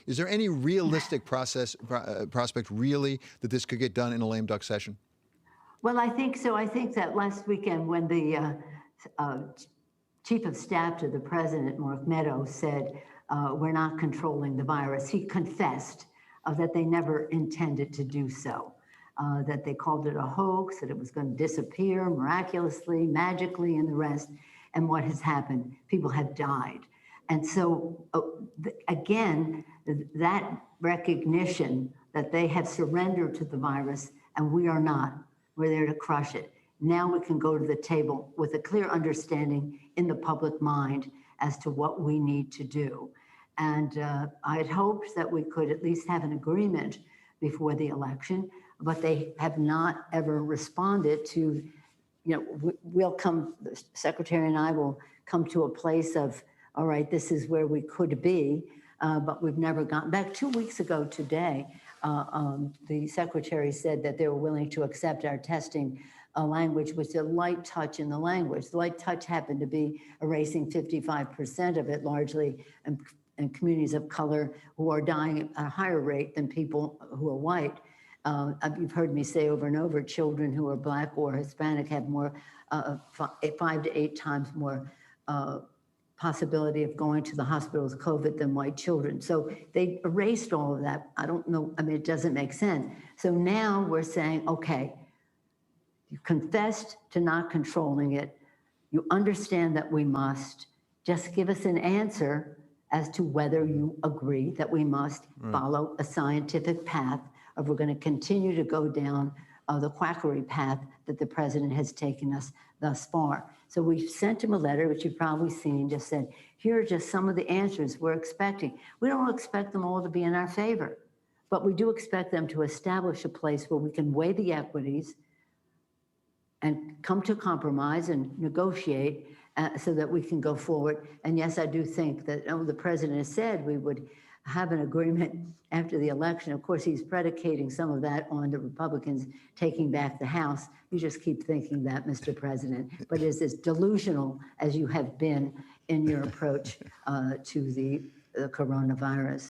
Is there any realistic prospect, really, that this could get done in a lame duck session? Well, I think so. I think that last weekend when the chief of staff to the president, Mark Meadows, said, we're not controlling the virus, he confessed that they never intended to do so, that they called it a hoax, that it was going to disappear miraculously, magically, and the rest. And what has happened? People have died. And so, again, that recognition that they have surrendered to the virus and we are not, we're there to crush it. Now we can go to the table with a clear understanding in the public mind as to what we need to do. And I had hoped that we could at least have an agreement before the election, but they have not ever responded to, we'll come, the secretary and I will come to a place of, all right, this is where we could be, but we've never gotten back. 2 weeks ago today, the secretary said that they were willing to accept our testing language with a light touch in the language. The light touch happened to be erasing 55% of it, largely in communities of color who are dying at a higher rate than people who are white. You've heard me say over and over, children who are Black or Hispanic have more, 5 to 8 times more possibility of going to the hospital with COVID than white children. So they erased all of that. I don't know, it doesn't make sense. So now we're saying, okay, you confessed to not controlling it. You understand that we must. Just give us an answer as to whether you agree that we must follow a scientific path, or we're going to continue to go down the quackery path that the president has taken us thus far. So we sent him a letter, which you've probably seen, just said, here are just some of the answers we're expecting. We don't expect them all to be in our favor, but we do expect them to establish a place where we can weigh the equities and come to compromise and negotiate so that we can go forward. And yes, I do think that the president has said we would have an agreement after the election. Of course, he's predicating some of that on the Republicans taking back the House. You just keep thinking that, Mr. President. But is as delusional as you have been in your approach to the coronavirus?